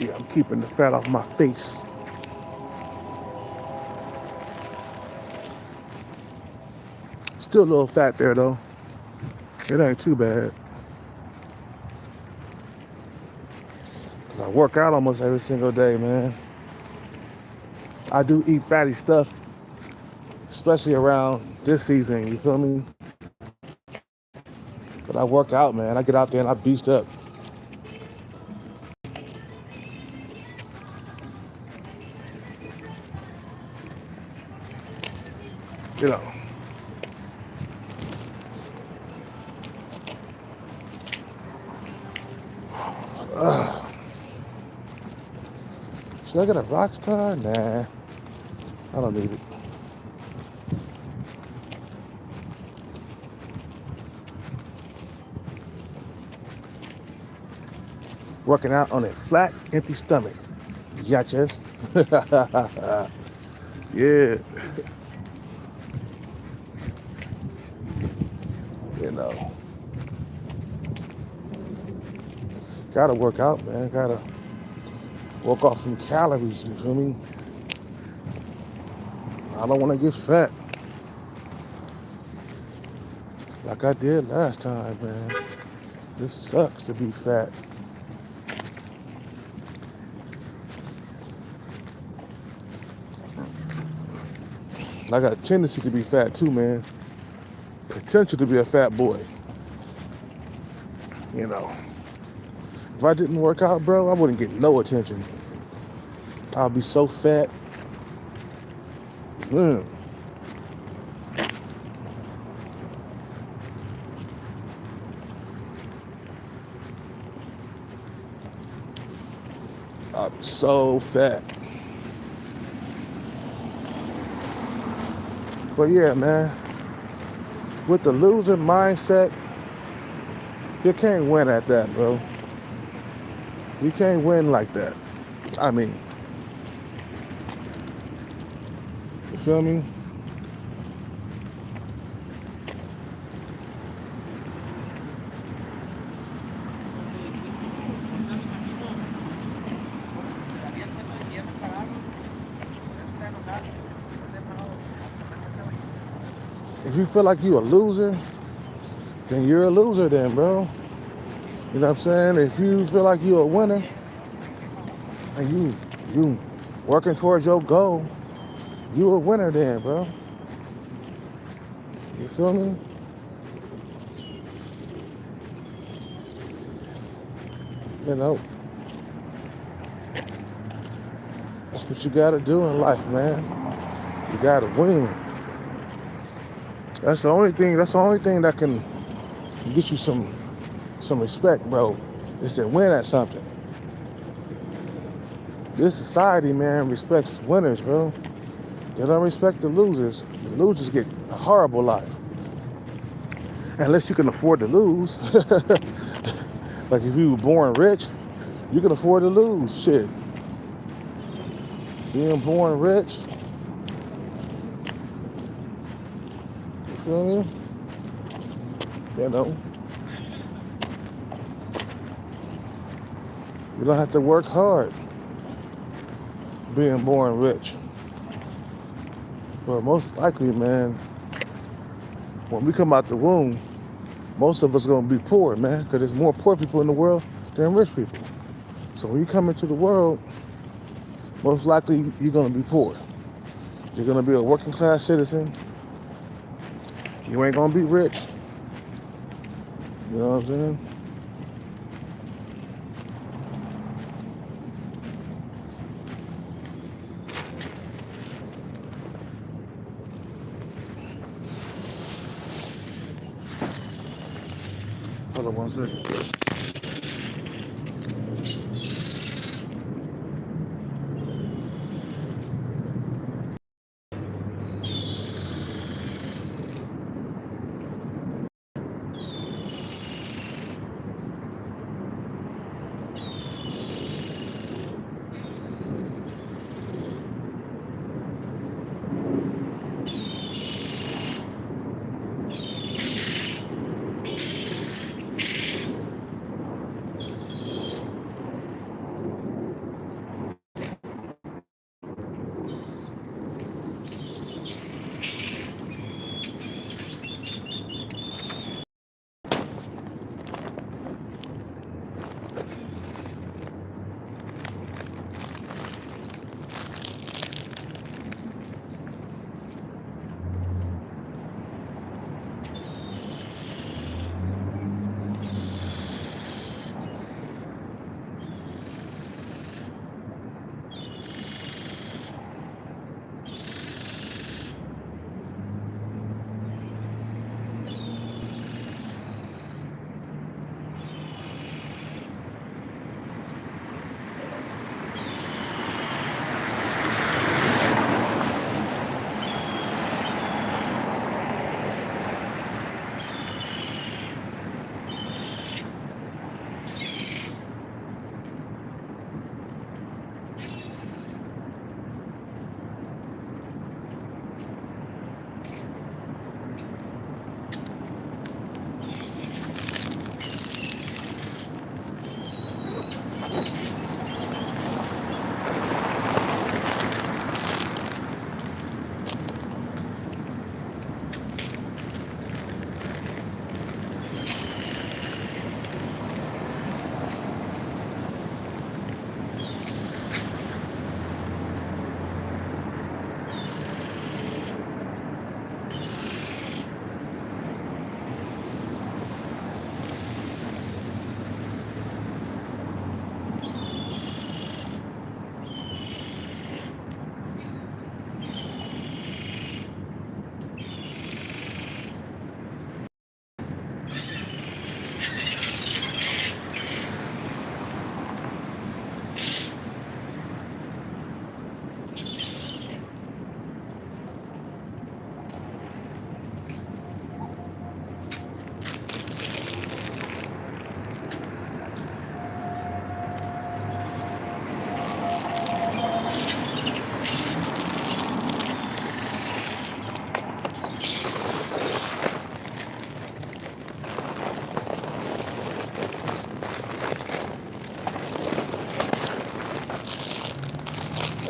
Yeah, I'm keeping the fat off my face. Still a little fat there though. It ain't too bad. Cause I work out almost every single day, man. I do eat fatty stuff, especially around this season, you feel me? But I work out, man. I get out there and I beast up. You know. Should I get a rock star? Nah, I don't need it. Working out on a flat, empty stomach. Yachas. Yeah, you know. Gotta work out, man. Gotta work off some calories, you feel me? I don't wanna get fat like I did last time, man. This sucks to be fat. I got a tendency to be fat too, man. Potential to be a fat boy. You know. If I didn't work out, bro, I wouldn't get no attention. I'll be so fat. Mm. I'll be so fat. But yeah, man, with the loser mindset, you can't win at that, bro. You can't win like that. I mean, you feel me? If you feel like you a loser, then you're a loser then, bro. You know what I'm saying? If you feel like you're a winner and you working towards your goal, you a winner then, bro. You feel me? You know, that's what you gotta do in life, man. You gotta win. That's the only thing that can get you some respect, bro. Is to win at something. This society, man, respects winners, bro. They don't respect the losers. The losers get a horrible life. Unless you can afford to lose. Like if you were born rich, you can afford to lose. Shit. Being born rich, you feel me? You know. You don't have to work hard being born rich. But most likely, man, when we come out the womb, most of us gonna be poor, man, because there's more poor people in the world than rich people. So when you come into the world, most likely you're gonna be poor. You're gonna be a working class citizen. You ain't gonna be rich. You know what I'm saying? Hold on one second.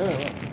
Yeah.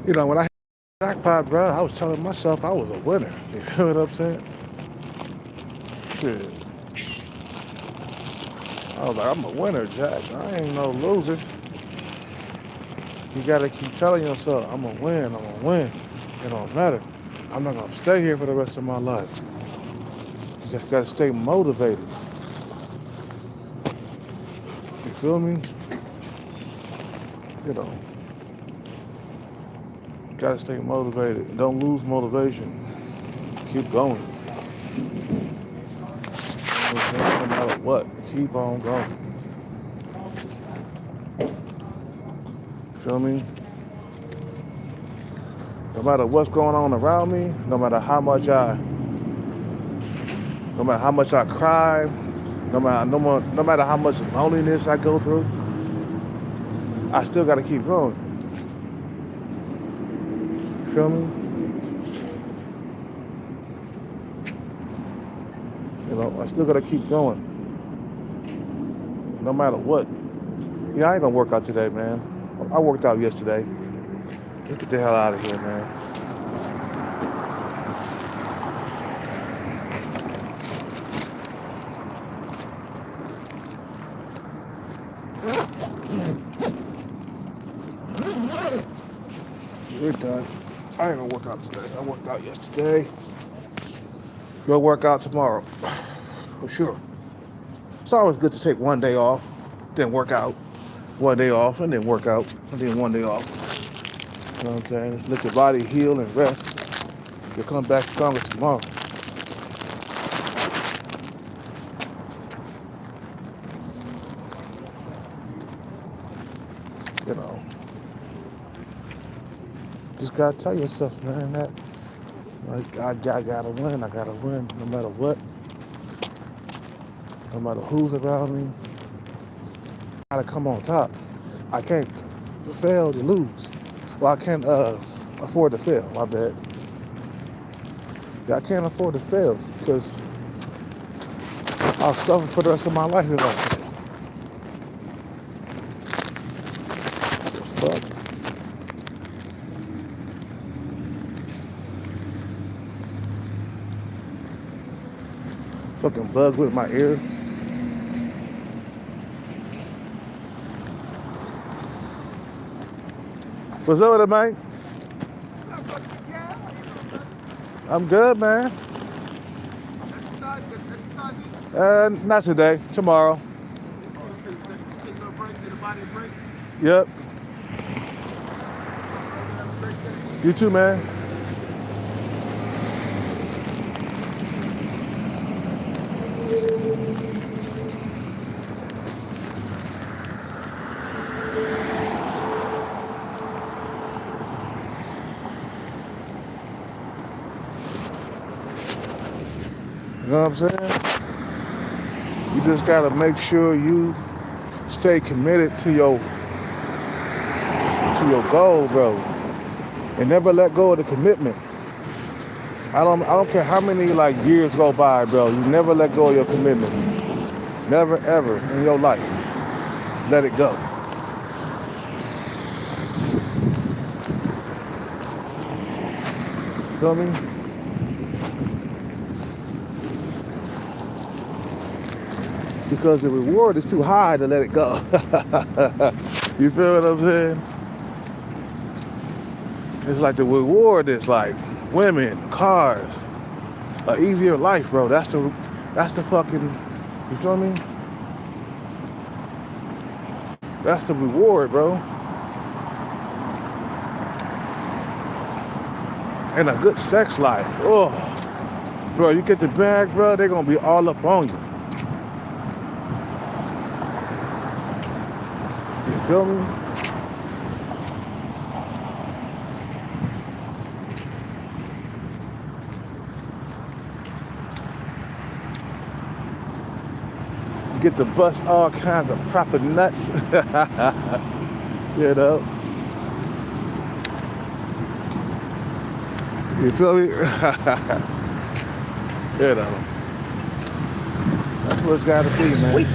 You know, when I hit the jackpot, bro, I was telling myself I was a winner. You know what I'm saying? Shit. I was like, I'm a winner, Jack. I ain't no loser. You gotta keep telling yourself, I'm gonna win, I'm gonna win. It don't matter. I'm not gonna stay here for the rest of my life. You just gotta stay motivated. You feel me? You know, gotta stay motivated. Don't lose motivation. Keep going. No matter what, keep on going. Feel me? No matter what's going on around me, no matter how much I cry, no matter how much loneliness I go through, I still gotta keep going. You feel me? You know, I still gotta keep going, no matter what. Yeah, I ain't gonna work out today, man. I worked out yesterday. Let's get the hell out of here, man. We're done. I ain't gonna work out today. I worked out yesterday. Go work out tomorrow. For sure. It's always good to take one day off, then work out. One day off and then work out, and then one day off. You know what I'm saying? Just let your body heal and rest. You'll come back stronger tomorrow. You know. Just gotta tell yourself, man, that like I gotta win. I gotta win no matter what. No matter who's around me. I gotta come on top. I can't fail to lose. Well, I can't afford to fail, my bad. Yeah, I can't afford to fail because I'll suffer for the rest of my life if I fail. Fuck. Fucking bug with my ear. What's up with it, man? I'm good, man. Not today. Tomorrow. Yep. You too, man. You know what I'm saying? You just gotta make sure you stay committed to your goal, bro, and never let go of the commitment. I don't care how many like years go by, bro. You never let go of your commitment. Never ever in your life let it go. Feel me? Because the reward is too high to let it go. You feel what I'm saying? It's like the reward is like women, cars, an easier life, bro. That's the fucking, you feel me? That's the reward, bro. And a good sex life. Oh, bro, you get the bag, bro, they're gonna be all up on you. You feel me? You get to bust all kinds of proper nuts. You know? You feel me? You know. That's what it's gotta be, man.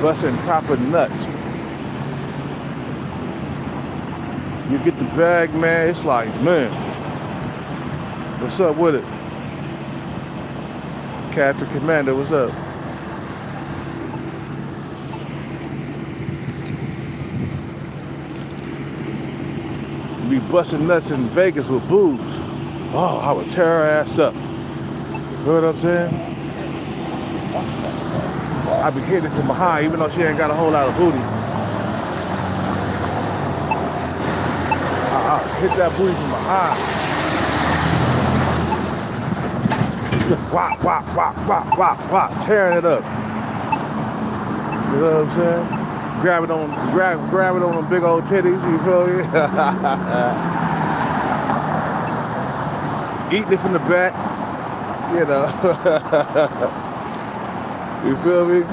Busting proper nuts. You get the bag, man, it's like, man, what's up with it? Captain Commander, what's up? You be busting nuts in Vegas with boobs. Oh, I would tear her ass up. You know what I'm saying? I be hitting it to behind, even though she ain't got a whole lot of booty. I hit that booty from behind. Just whop, whop, whop, whop, whop, whop, tearing it up. You know what I'm saying? Grab it on them big old titties, you feel me? Eating it from the back, you know. You feel me?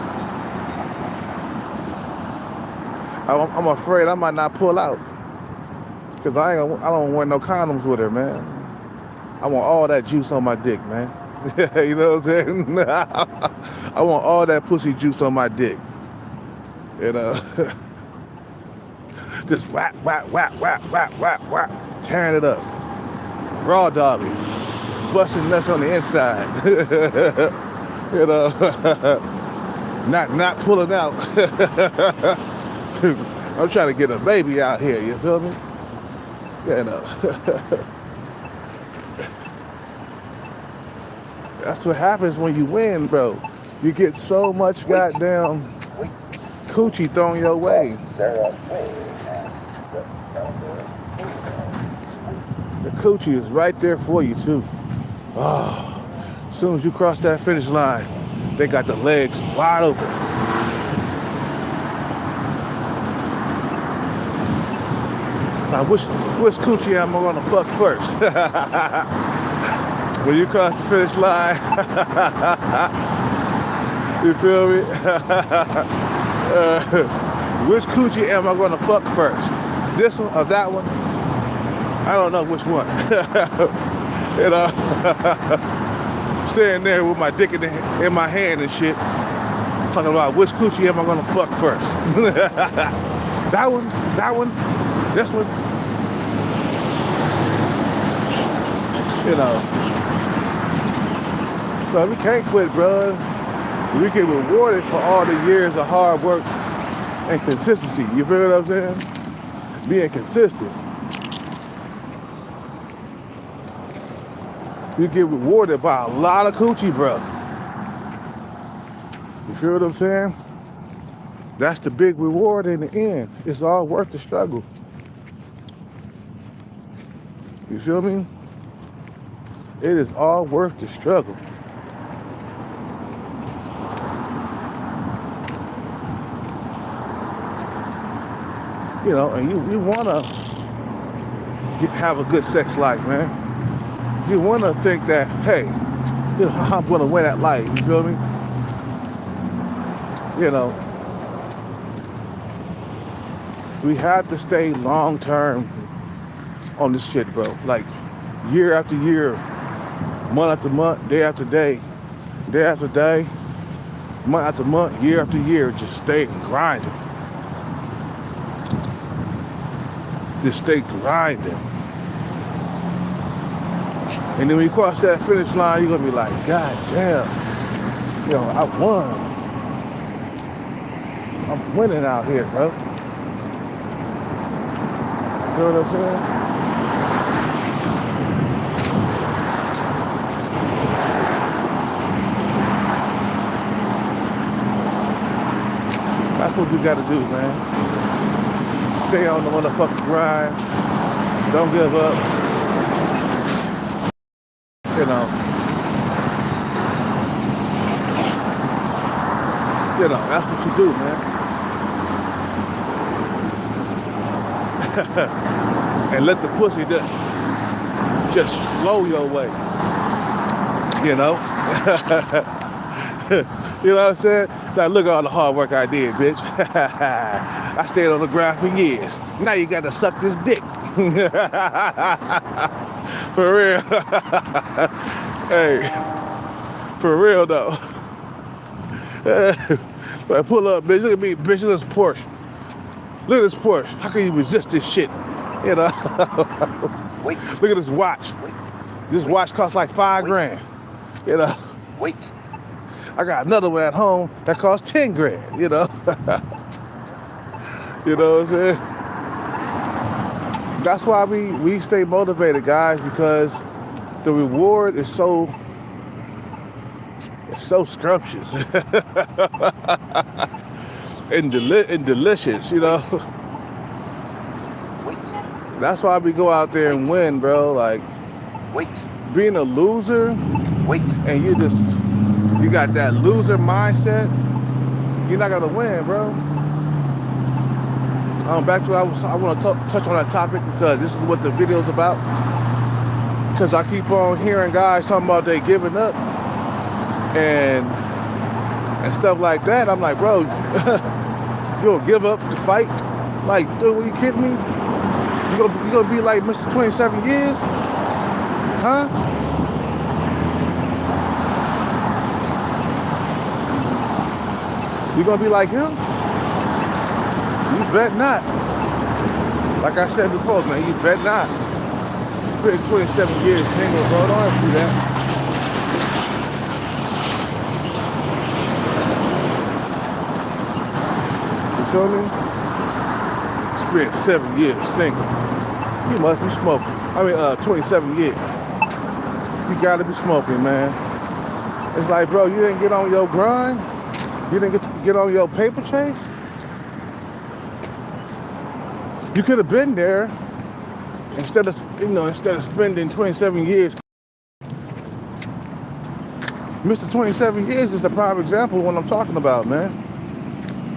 I'm afraid I might not pull out. Cause I don't wear no condoms with her, man. I want all that juice on my dick, man. You know what I'm saying? I want all that pussy juice on my dick. You know? Just whack, whack, whack, whack, whack, whack, whack, tearing it up. Raw doggy. Busting nuts on the inside. You know? Not pulling out. I'm trying to get a baby out here, you feel me? You know. That's what happens when you win, bro. You get so much goddamn coochie thrown your way. The coochie is right there for you too. Oh, as soon as you cross that finish line, they got the legs wide open. Now, which coochie am I gonna fuck first? When you cross the finish line, you feel me? Which coochie am I gonna fuck first? This one or that one? I don't know which one. You know, standing there with my dick in my hand and shit, talking about which coochie am I gonna fuck first? That one, this one. You know. So we can't quit, bro. We get rewarded for all the years of hard work and consistency. You feel what I'm saying? Being consistent. You get rewarded by a lot of coochie, bro. You feel what I'm saying? That's the big reward in the end. It's all worth the struggle. You feel me? It is all worth the struggle. You know, and you want to have a good sex life, man. You want to think that, hey, you know, I'm going to win at life. You feel me? You know, we have to stay long term on this shit, bro. Like year after year, month after month, day after day, day after day, month after month, year after year, just stay grinding. Just stay grinding. And then when you cross that finish line, you're gonna be like, God damn, you know, I won. I'm winning out here, bro. You know what I'm saying? That's what we gotta do, man. Stay on the motherfucking grind. Don't give up. You know, that's what you do, man. And let the pussy just flow your way. You know? You know what I'm saying? Like, look at all the hard work I did, bitch. I stayed on the ground for years. Now you gotta suck this dick. For real. Hey, for real though. Like, pull up, bitch. Look at me, bitch. Look at this Porsche. Look at this Porsche. How can you resist this shit? You know, Wait. look at this watch. Wait. This watch costs like 5 grand. You know, Wait. I got another one at home that costs 10 grand. You know, you know what I'm saying? That's why we stay motivated, guys, because the reward is so scrumptious and delicious. You know, Wait. that's why we go out there and win, bro. Like Wait. being a loser Wait. and you got that loser mindset, you're not gonna win, bro. Back to I want to touch on that topic because this is what the video's about. Because I keep on hearing guys talking about they giving up and stuff like that. I'm like, bro, you gonna give up to fight? Like, dude, are you kidding me? You gonna be like Mr. 27 years? Huh? You gonna be like him? You bet not. Like I said before, man, you bet not. Spent 27 years single, bro. Don't ever do that. You feel me? Spent 7 years single. You must be smoking. I mean, 27 years. You gotta be smoking, man. It's like, bro, you didn't get on your grind. You didn't get on your paper chase. You could have been there instead of spending 27 years. Mr. 27 years is a prime example of what I'm talking about, man.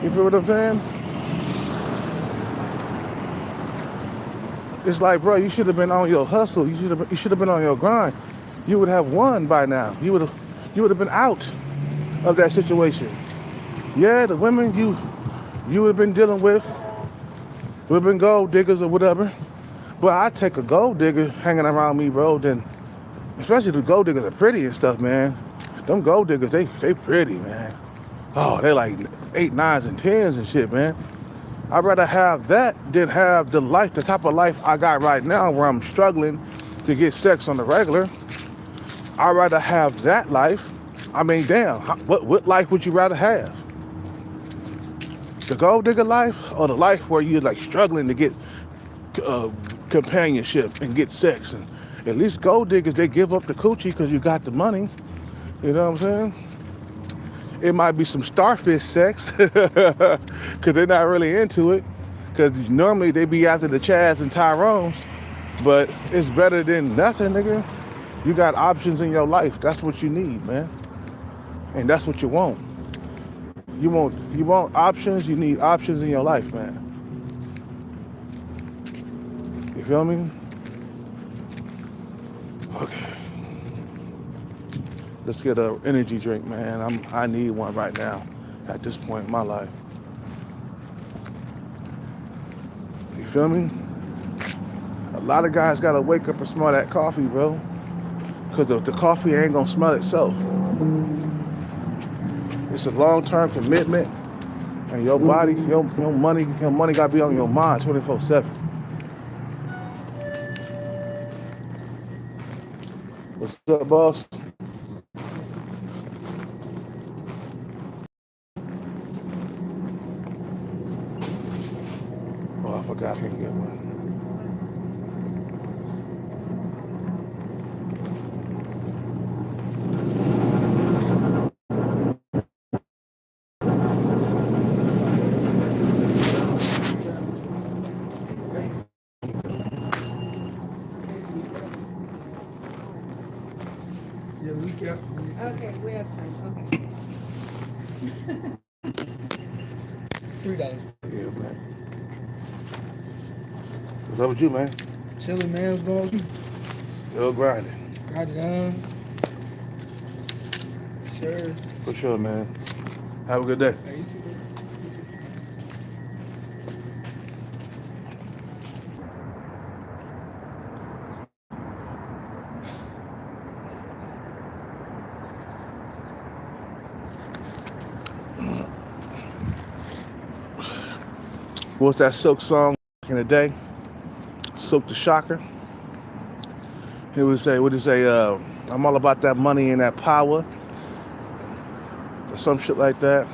You feel what I'm saying? It's like, bro, you should have been on your hustle. You should have been on your grind. You would have won by now. You would have been out of that situation. Yeah, the women you would have been dealing with would have been gold diggers or whatever. But I take a gold digger hanging around me, bro. Then, especially the gold diggers are pretty and stuff, man. Them gold diggers, they pretty, man. Oh, they like 8, 9s, and 10s and shit, man. I'd rather have that than have the type of life I got right now where I'm struggling to get sex on the regular. I'd rather have that life. I mean, damn, what life would you rather have? The gold digger life or the life where you're like struggling to get companionship and get sex? And at least gold diggers, they give up the coochie because you got the money. You know what I'm saying? It might be some starfish sex because they're not really into it, because normally they be after the Chads and Tyrones, but it's better than nothing, nigga. You got options in your life. That's what you need, man. And that's what you want. You want options, you need options in your life, man. You feel me? Okay. Let's get an energy drink, man. I need one right now at this point in my life. You feel me? A lot of guys gotta wake up and smell that coffee, bro. Because the coffee ain't gonna smell itself. It's a long-term commitment, and your body, your money gotta be on your mind 24/7. What's up, boss? Oh, I forgot I can't get one. Okay, we have time. Okay. $3. Yeah, man. What's up with you, man? Chilling, man. What's going on? Still grinding. Grinding on. Sure. For sure, man. Have a good day. Hey, you too, man. What's that Silk song back in the day? Silk the Shocker. He would say, what did he say? I'm all about that money and that power, or some shit like that.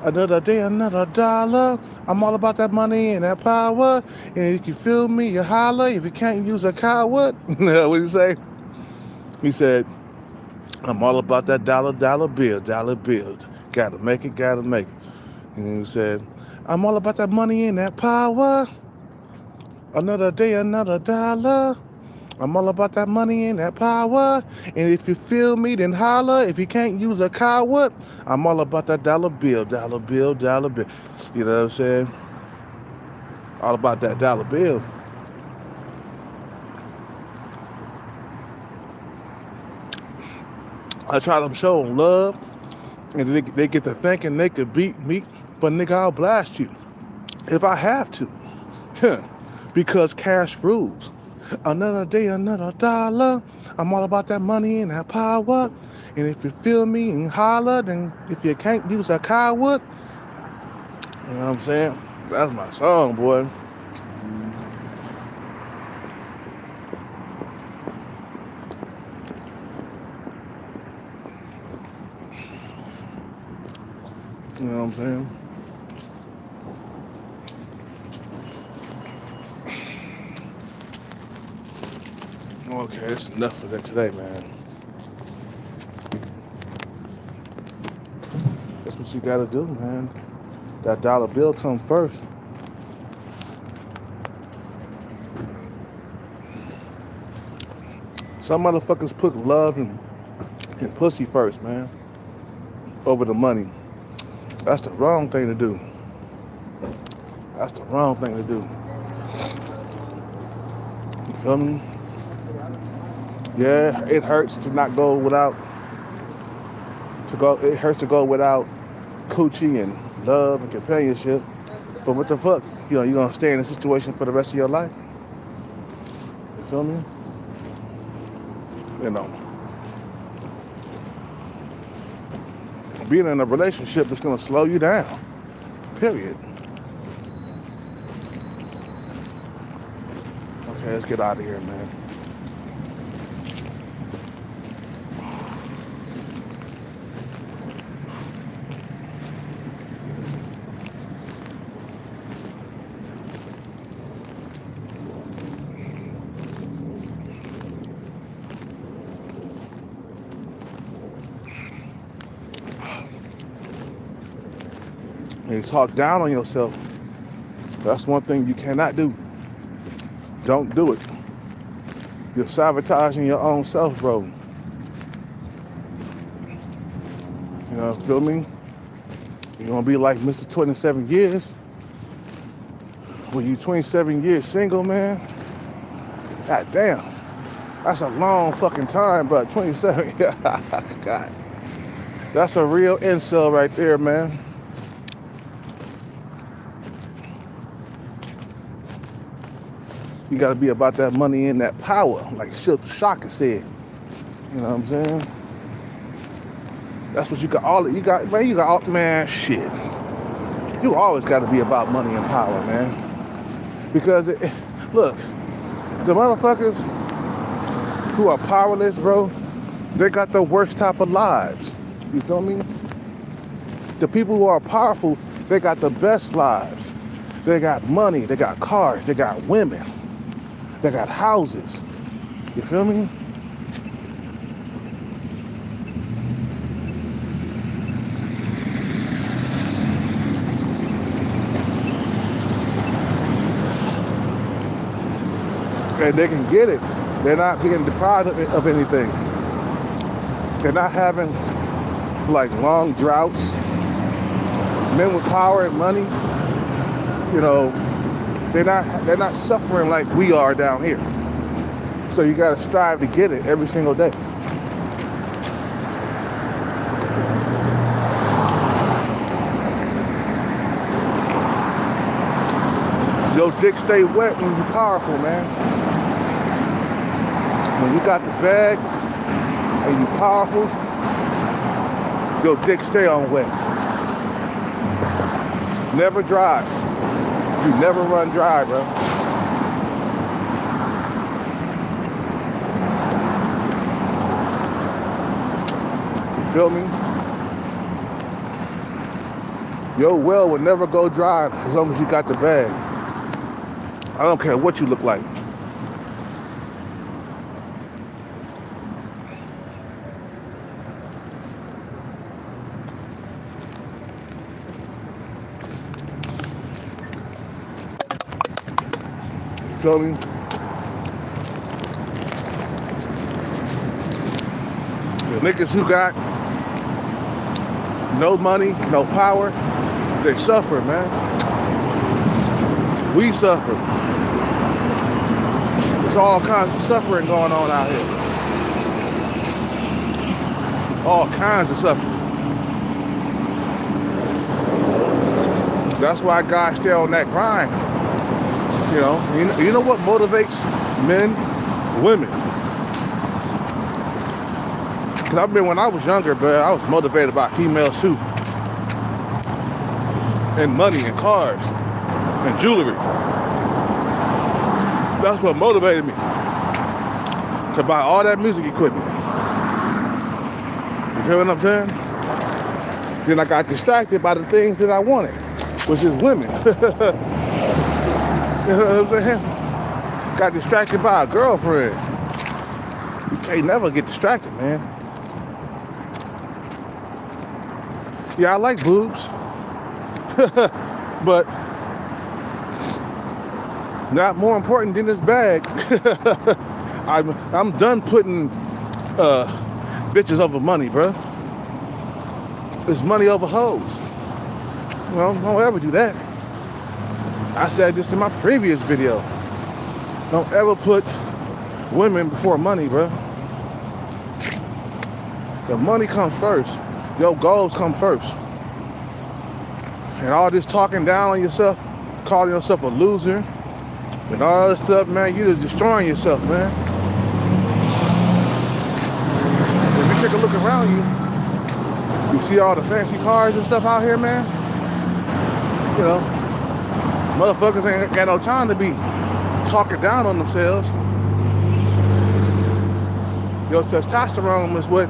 Another day, another dollar. I'm all about that money and that power. And if you feel me, you holler. If you can't use a coward. What did he say? He said, I'm all about that dollar bill, dollar bill. Gotta make it, gotta make it. And he said, I'm all about that money and that power. Another day, another dollar. I'm all about that money and that power. And if you feel me, then holler. If you can't use a coward, I'm all about that dollar bill, dollar bill, dollar bill. You know what I'm saying? All about that dollar bill. I try to show them love, and they get to thinking they could beat me, but nigga, I'll blast you if I have to. Because cash rules. Another day, another dollar. I'm all about that money and that power. And if you feel me and holler, then if you can't use a coward, you know what I'm saying? That's my song, boy. You know what I'm saying? Okay, that's enough for that today, man. That's what you gotta do, man. That dollar bill come first. Some motherfuckers put love and pussy first, man, over the money. That's the wrong thing to do. That's the wrong thing to do. You feel me? Yeah, it hurts to not go without, it hurts to go without coochie and love and companionship. But what the fuck? You know, you're gonna stay in a situation for the rest of your life? You feel me? You know. Being in a relationship is gonna slow you down. Period. Okay, let's get out of here, man. And you talk down on yourself. That's one thing you cannot do. Don't do it. You're sabotaging your own self, bro. You know, feel me? You're gonna be like Mr. 27 years. When you 27 years single, man, god damn. That's a long fucking time, bro. 27, God. That's a real incel right there, man. You gotta be about that money and that power, like Silk the Shocker said. You know what I'm saying? That's what you got. Man, shit. You always gotta be about money and power, man. Because, look, the motherfuckers who are powerless, bro, they got the worst type of lives. You feel me? The people who are powerful, they got the best lives. They got money, they got cars, they got women. They got houses. You feel me? And they can get it. They're not being deprived of anything. They're not having like long droughts. Men with power and money, you know, they're not suffering like we are down here. So you gotta strive to get it every single day. Your dick stay wet when you're powerful, man. When you got the bag and you powerful, your dick stay on wet. Never dry. You never run dry, bro. feel me? Your well will never go dry as long as you got the bag. I don't care what you look like. Feel me? The niggas who got no money, no power, they suffer, man. We suffer. There's all kinds of suffering going on out here. All kinds of suffering. That's why guys stay on that grind. You know what motivates men, women? Because when I was younger, bro, I was motivated by female suit and money and cars and jewelry. That's what motivated me to buy all that music equipment. You feel what I'm saying? Then I got distracted by the things that I wanted, which is women. You know what I'm saying? Got distracted by a girlfriend. You can't never get distracted, man. Yeah, I like boobs. But not more important than this bag. I'm done putting bitches over money, bro. It's money over hoes. Well, don't ever do that. I said this in my previous video. Don't ever put women before money, bro. The money comes first. Your goals come first. And all this talking down on yourself, calling yourself a loser, and all this stuff, man, you're just destroying yourself, man. If you take a look around you see all the fancy cars and stuff out here, man. You know, motherfuckers ain't got no time to be talking down on themselves. Your testosterone is what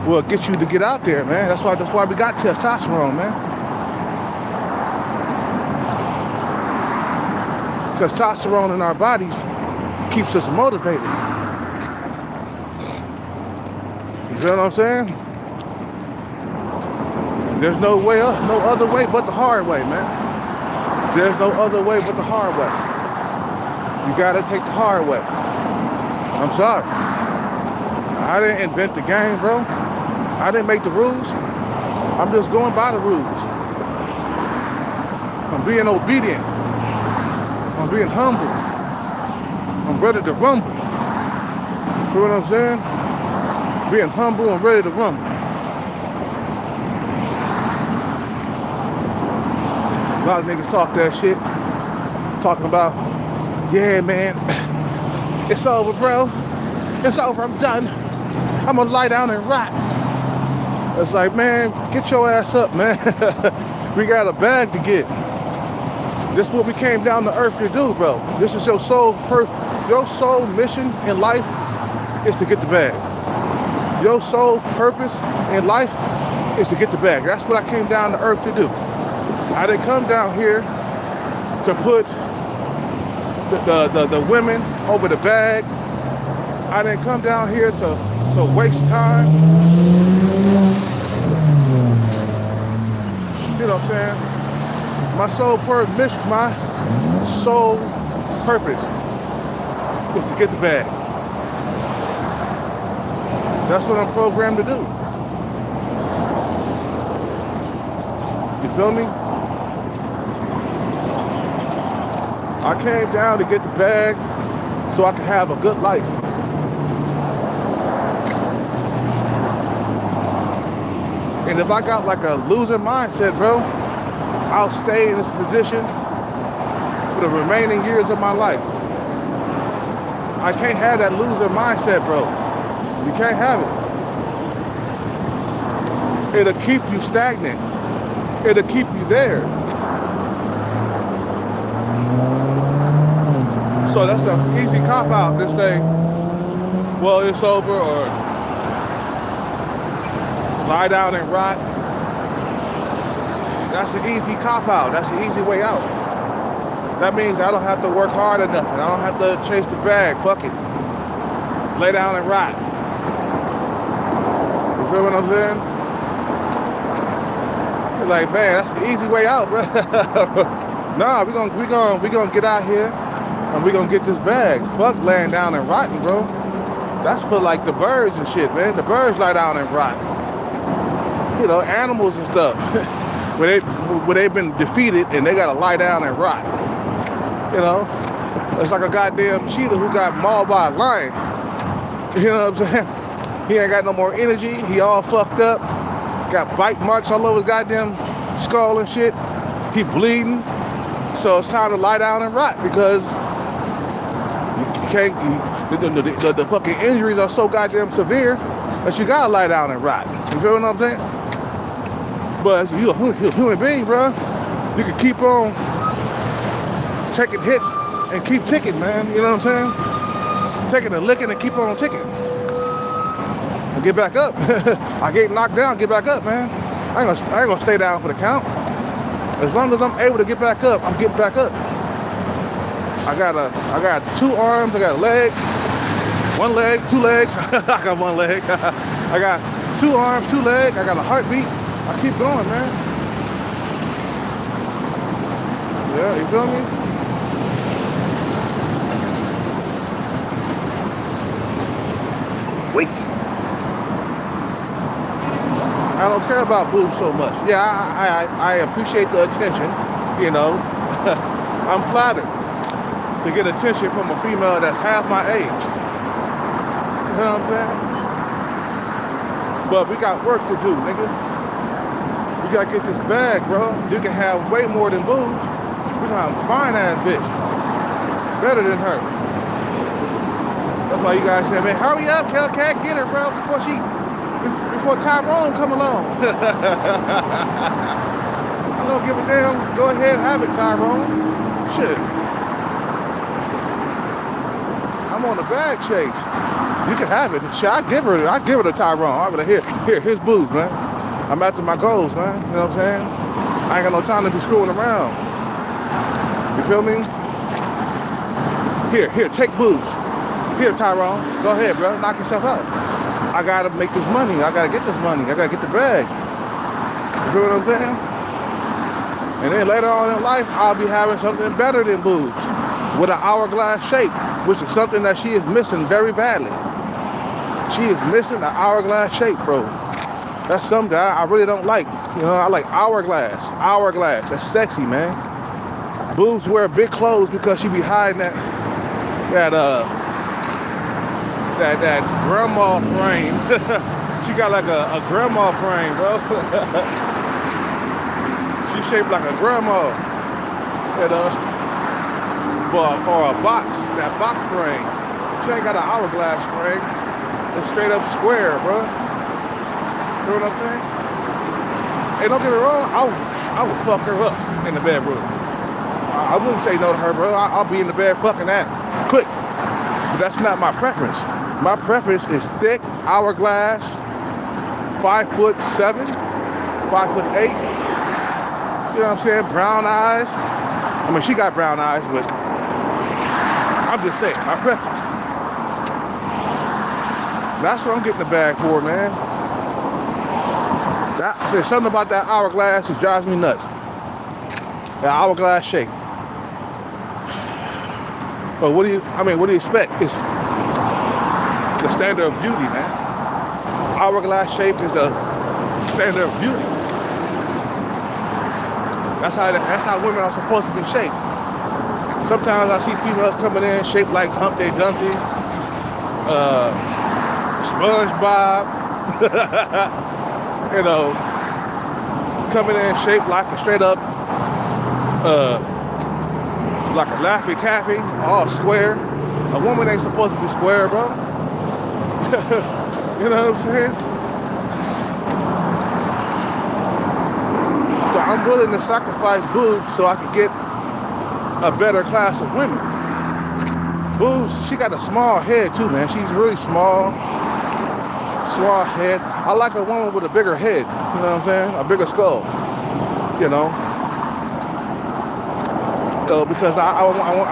will get you to get out there, man. That's why we got testosterone, man. Testosterone in our bodies keeps us motivated. You feel what I'm saying? There's no other way but the hard way, man. There's no other way but the hard way. You gotta take the hard way. I'm sorry. I didn't invent the game, bro. I didn't make the rules. I'm just going by the rules. I'm being obedient. I'm being humble. I'm ready to rumble. You know what I'm saying? Being humble and ready to rumble. A lot of niggas talk that shit. Talking about, yeah, man, it's over, bro. It's over, I'm done. I'm gonna lie down and rot. It's like, man, get your ass up, man. We got a bag to get. This is what we came down to earth to do, bro. This is your sole mission in life is to get the bag. Your sole purpose in life is to get the bag. That's what I came down to earth to do. I didn't come down here to put the women over the bag. I didn't come down here to waste time. You know what I'm saying? My sole purpose is to get the bag. That's what I'm programmed to do. You feel me? I came down to get the bag so I could have a good life. And if I got like a loser mindset, bro, I'll stay in this position for the remaining years of my life. I can't have that loser mindset, bro. You can't have it. It'll keep you stagnant. It'll keep you there. So that's an easy cop-out to say, well, it's over, or lie down and rot. That's an easy cop out. That's an easy way out. That means I don't have to work hard or nothing. I don't have to chase the bag. Fuck it. Lay down and rot. You feel what I'm saying? It's like, man, that's the easy way out, bro. Nah, we gonna get out here and we gonna get this bag. Fuck laying down and rotting, bro. That's for like the birds and shit, man. The birds lie down and rot. You know, animals and stuff. When they've been defeated and they gotta lie down and rot. You know? It's like a goddamn cheetah who got mauled by a lion. You know what I'm saying? He ain't got no more energy. He all fucked up. Got bite marks all over his goddamn skull and shit. He bleeding. So it's time to lie down and rot because you can't, the fucking injuries are so goddamn severe that you gotta lie down and rot. You feel what I'm saying? But you're a human being, bro. You can keep on taking hits and keep ticking, man. You know what I'm saying? Taking a licking and keep on ticking. And get back up. I get knocked down, get back up, man. I ain't gonna stay down for the count. As long as I'm able to get back up, I'm getting back up. I got 2 arms, I got a leg, 1 leg, 2 legs. I got 1 leg. I got 2 arms, 2 legs, I got a heartbeat. I keep going, man. Yeah, you feel me? Wait. I don't care about boobs so much. Yeah, I appreciate the attention, you know. I'm flattered to get attention from a female that's half my age. You know what I'm saying? But we got work to do, nigga. We gotta get this bag, bro. You can have way more than boobs. We gonna have a fine ass bitch. Better than her. That's why you guys say, man, hurry up, Hellcat, get her, bro, before Tyrone come along. I don't give a damn. Go ahead, have it, Tyrone. Shit. I'm on the bag chase. You can have it. Shit, I give her to Tyrone. I'll be like, here's booze, man. I'm after my goals, man. You know what I'm saying? I ain't got no time to be screwing around. You feel me? Here, take booze. Here, Tyrone. Go ahead, bro. Knock yourself out. I gotta make this money. I gotta get this money. I gotta get the bag. You feel what I'm saying? And then later on in life, I'll be having something better than boobs with an hourglass shape, which is something that she is missing very badly. She is missing an hourglass shape, bro. That's something that I really don't like. You know, I like hourglass. Hourglass. That's sexy, man. Boobs wear big clothes because she be hiding that grandma frame. She got like a grandma frame, bro. She shaped like a grandma. You know? Or a box, that box frame. She ain't got an hourglass frame. It's straight up square, bro. You know what I'm saying? Hey, don't get me wrong, I would fuck her up in the bedroom. I wouldn't say no to her, bro. I'll be in the bed fucking that quick. But that's not my preference. My preference is thick, hourglass, 5'7", 5'8". You know what I'm saying? Brown eyes. I mean, she got brown eyes, but I'm just saying, my preference. That's what I'm getting the bag for, man. There's something about that hourglass that drives me nuts. That hourglass shape. But what do you expect? It's the standard of beauty, man. Hourglass shape is a standard of beauty. That's how women are supposed to be shaped. Sometimes I see females coming in shaped like Humpty Dumpty, SpongeBob, you know, coming in shaped like a straight up, like a Laffy Taffy, all square. A woman ain't supposed to be square, bro. You know what I'm saying? So I'm willing to sacrifice boobs so I can get a better class of women. Boobs, she got a small head too, man. She's really small. small head. I like a woman with a bigger head. You know what I'm saying? A bigger skull. You know. Because I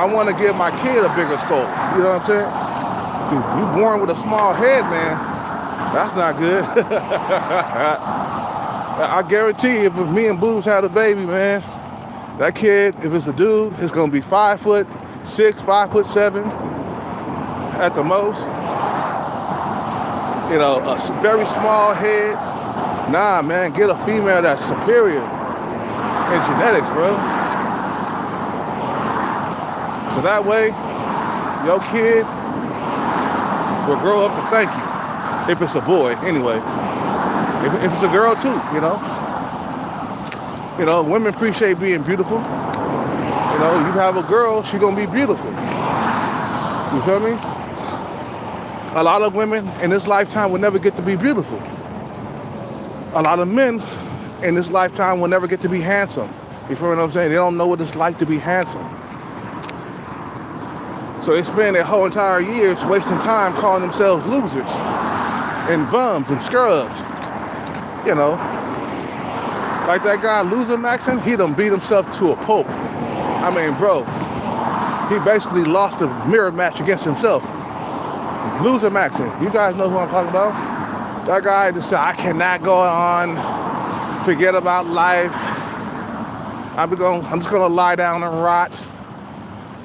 want to give my kid a bigger skull. You know what I'm saying? You born with a small head, man. That's not good. I guarantee if me and Boobs had a baby, man, that kid, if it's a dude, it's gonna be 5'6", 5'7", at the most. You know, a very small head. Nah, man, get a female that's superior in genetics, bro. So that way, your kid will grow up to thank you. If it's a boy, anyway. If it's a girl too, you know. You know, women appreciate being beautiful. You know, you have a girl, she gonna be beautiful. You feel me? A lot of women in this lifetime will never get to be beautiful. A lot of men in this lifetime will never get to be handsome. You feel what I'm saying? They don't know what it's like to be handsome. So they spend their whole entire years wasting time calling themselves losers and bums and scrubs. You know, like that guy Loser Maxon, he done beat himself to a pulp. I mean, bro, he basically lost a mirror match against himself. Loser Maxon, you guys know who I'm talking about? That guy just said, I cannot go on, forget about life. I'm just gonna lie down and rot.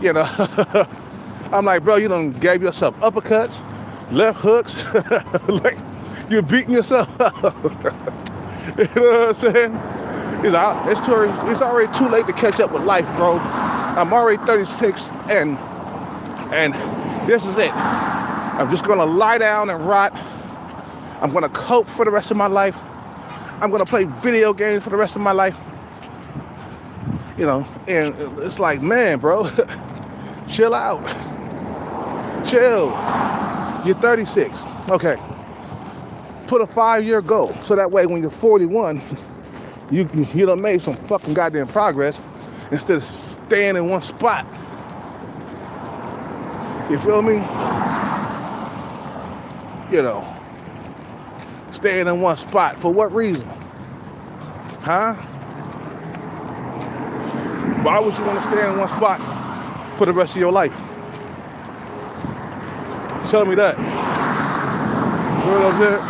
You know. I'm like, bro, you done gave yourself uppercuts, left hooks, like you're beating yourself up. You know what I'm saying? It's already too late to catch up with life, bro. I'm already 36 and this is it. I'm just gonna lie down and rot. I'm gonna cope for the rest of my life. I'm gonna play video games for the rest of my life. You know, and it's like, man, bro, chill out. Chill. You're 36. Okay. Put a 5-year goal. So that way when you're 41, you done made some fucking goddamn progress instead of staying in one spot. You feel me? You know. Staying in one spot. For what reason? Huh? Why would you want to stay in one spot for the rest of your life? Tell me that. You know what I'm saying?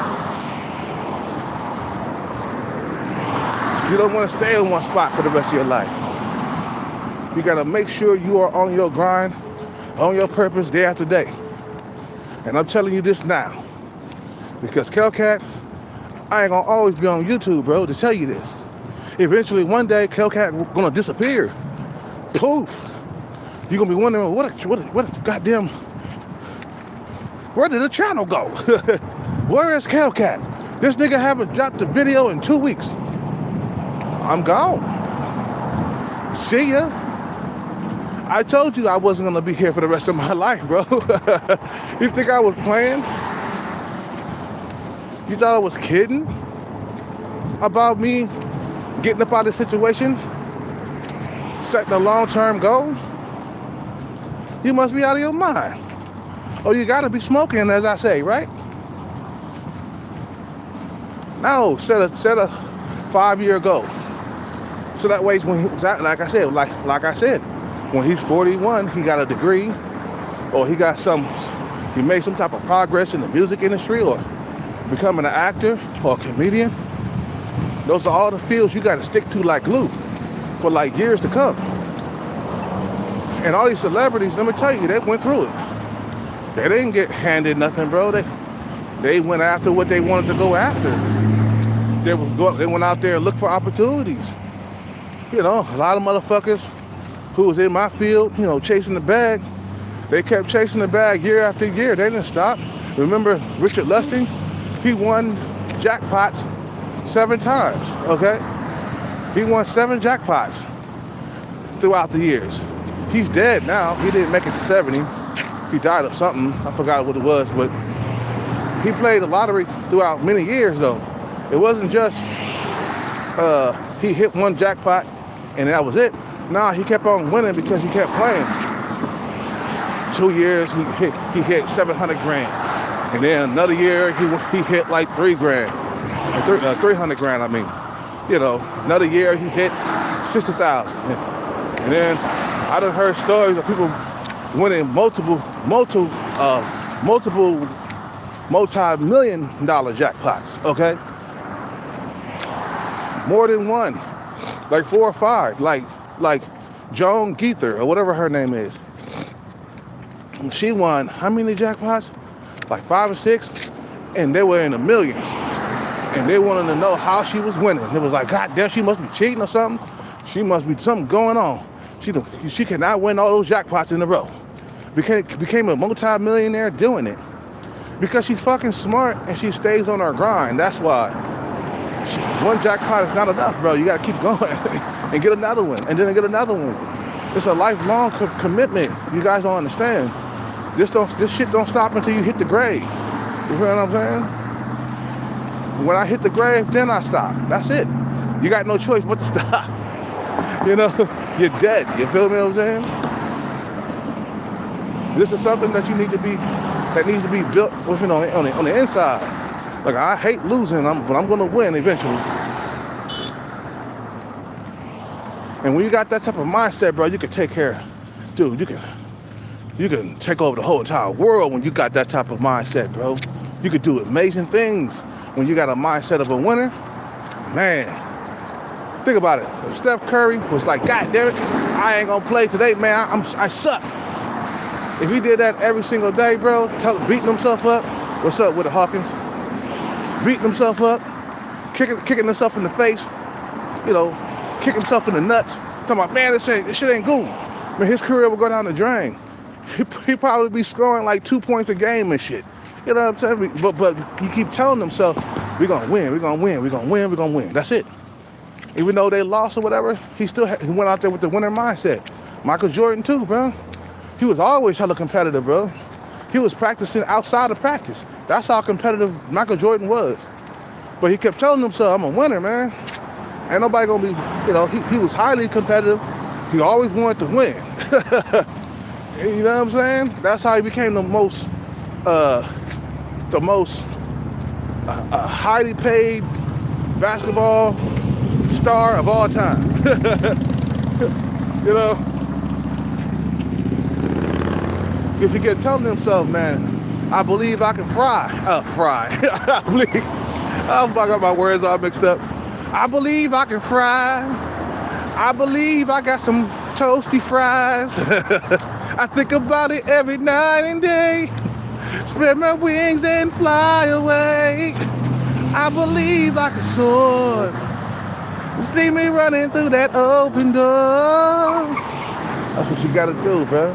You don't want to stay in one spot for the rest of your life. You got to make sure you are on your grind, on your purpose day after day. And I'm telling you this now. Because Kelcat, I ain't going to always be on YouTube, bro, to tell you this. Eventually, one day, Kelcat going to disappear. Poof. You're going to be wondering, what a goddamn... Where did the channel go? Where is Kelcat? This nigga haven't dropped a video in 2 weeks. I'm gone. See ya. I told you I wasn't gonna be here for the rest of my life, bro. You think I was playing? You thought I was kidding about me getting up out of this situation? Setting a long-term goal? You must be out of your mind. Oh, you gotta be smoking, as I say, right? No, set a 5-year goal. So that way, when like I said, when he's 41, he got a degree, or he made some type of progress in the music industry, or becoming an actor or a comedian. Those are all the fields you got to stick to like glue for like years to come. And all these celebrities, let me tell you, they went through it. They didn't get handed nothing, bro. They went after what they wanted to go after. They went out there and looked for opportunities. You know, a lot of motherfuckers who was in my field, you know, chasing the bag, they kept chasing the bag year after year. They didn't stop. Remember Richard Lusting? He won jackpots 7 times, okay? He won 7 jackpots throughout the years. He's dead now. He didn't make it to 70. He died of something. I forgot what it was, but he played the lottery throughout many years, though. It wasn't just he hit one jackpot and that was it. Nah, he kept on winning because he kept playing. 2 years, he hit 700 grand. And then another year, he hit like 3 grand, 300 grand, I mean. You know, another year he hit 60,000. And then I done heard stories of people winning multiple multi-million dollar jackpots, okay? More than one, like 4 or 5, like Joan Geether or whatever her name is. She won how many jackpots? Like 5 or 6, and they were in the millions. And they wanted to know how she was winning. It was like, God damn, she must be cheating or something. She must be something going on. She cannot win all those jackpots in a row. Became a multi-millionaire doing it. Because she's fucking smart and she stays on her grind. That's why. One jackpot is not enough, bro. You gotta keep going and get another one, and then get another one. It's a lifelong commitment. You guys don't understand. This shit don't stop until you hit the grave. You feel what I'm saying? When I hit the grave, then I stop. That's it. You got no choice but to stop. You know, you're dead. You feel me what I'm saying? This is something that needs to be built within on the inside. Like, I hate losing, but I'm gonna win eventually. And when you got that type of mindset, bro, you can take care. Dude, you can take over the whole entire world when you got that type of mindset, bro. You could do amazing things when you got a mindset of a winner. Man, think about it. If Steph Curry was like, God damn it, I ain't gonna play today, man. I suck. If he did that every single day, bro, beating himself up. What's up with the Hawkins? Beating himself up, kicking himself in the face, you know, kicking himself in the nuts. Talking about, man, this shit ain't good. Man, his career will go down the drain. He'd probably be scoring like 2 points a game and shit. You know what I'm saying? But he keep telling himself, we're gonna win, we're gonna win, we're gonna win, we're gonna win. That's it. Even though they lost or whatever, he went out there with the winner mindset. Michael Jordan too, bro. He was always hella competitive, bro. He was practicing outside of practice. That's how competitive Michael Jordan was. But he kept telling himself, I'm a winner, man. Ain't nobody gonna be, you know, he was highly competitive. He always wanted to win. You know what I'm saying? That's how he became the most highly paid basketball star of all time. You know? Because he kept telling himself, man, I believe I can fry. I believe, I got my words all mixed up. I believe I can fry. I believe I got some toasty fries. I think about it every night and day. Spread my wings and fly away. I believe I can soar. See me running through that open door. That's what you gotta do, bro.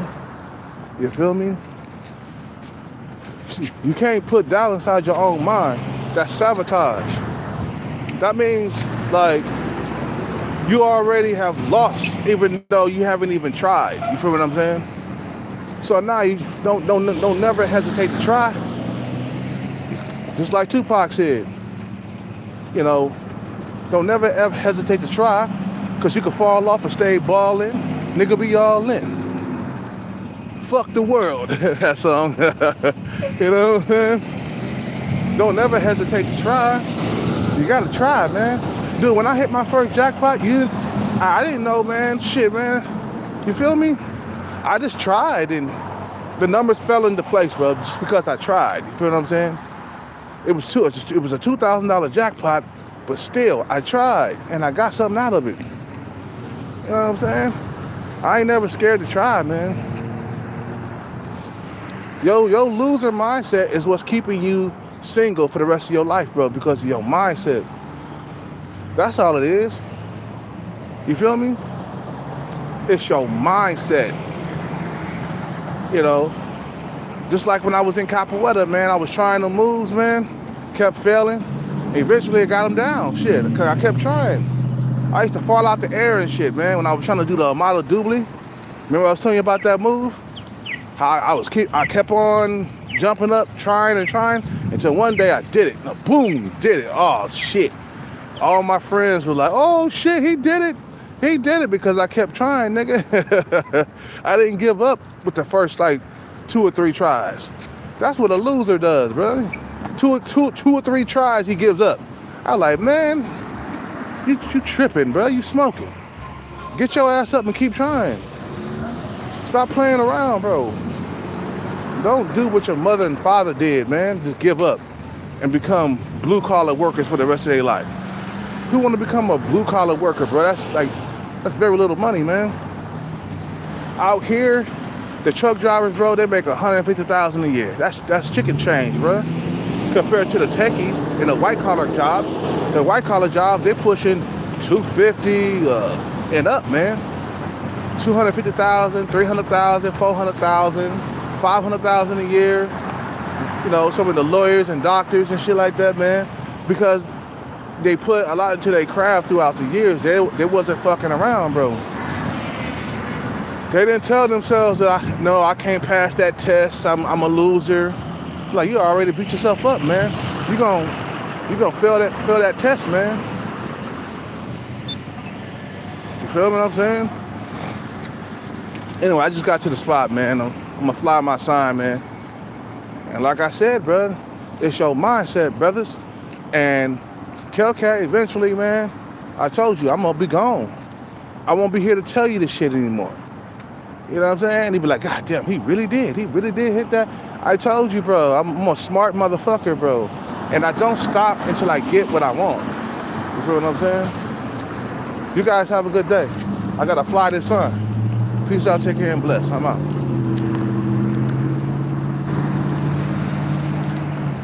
You feel me? You can't put doubt inside your own mind. That's sabotage. That means, like, you already have lost even though you haven't even tried. You feel what I'm saying? So now you don't never hesitate to try. Just like Tupac said, you know, don't never ever hesitate to try, because you could fall off and stay balling. Nigga be all in. Fuck the world, that song. You know what I'm saying? Don't never hesitate to try. You gotta try, man. Dude, when I hit my first jackpot, I didn't know, man. Shit, man. You feel me? I just tried and the numbers fell into place, bro, just because I tried. You feel what I'm saying? It was a $2,000 jackpot, but still, I tried and I got something out of it. You know what I'm saying? I ain't never scared to try, man. Your loser mindset is what's keeping you single for the rest of your life, bro, because of your mindset. That's all it is. You feel me? It's your mindset. You know, just like when I was in Capoeira, man, I was trying the moves, man, kept failing. Eventually, I got them down, shit, because I kept trying. I used to fall out the air and shit, man, when I was trying to do the Amado Doubli. Remember I was telling you about that move? How I kept on jumping up, trying, until one day I did it. Boom, did it. Oh, shit. All my friends were like, oh, shit, he did it. He did it because I kept trying, nigga. I didn't give up with the first, like, 2 or 3 tries. That's what a loser does, bro. Two or three tries, he gives up. I like, man, you tripping, bro. You smoking. Get your ass up and keep trying. Stop playing around, bro. Don't do what your mother and father did, man. Just give up and become blue-collar workers for the rest of their life. Who want to become a blue-collar worker, bro? That's very little money, man. Out here, the truck drivers, bro, they make $150,000 a year. That's chicken change, bro. Compared to the techies and the white-collar jobs. The white-collar jobs, they're pushing $250 and up, man. $250,000, $300,000, $400,000, $500,000 a year. You know, some of the lawyers and doctors and shit like that, man. Because they put a lot into their craft throughout the years. They wasn't fucking around, bro. They didn't tell themselves that, I can't pass that test, I'm a loser. Like, you already beat yourself up, man. You gonna fail that test, man. You feel me what I'm saying? Anyway, I just got to the spot, man. I'm gonna fly my sign, man. And like I said, brother, it's your mindset, brothers. And Kelk, eventually, man, I told you, I'm gonna be gone. I won't be here to tell you this shit anymore. You know what I'm saying? And he'd be like, God damn, he really did hit that. I told you, bro, I'm a smart motherfucker, bro. And I don't stop until I get what I want. You feel what I'm saying? You guys have a good day. I gotta fly this sun. Peace out, take care, and bless. I'm out.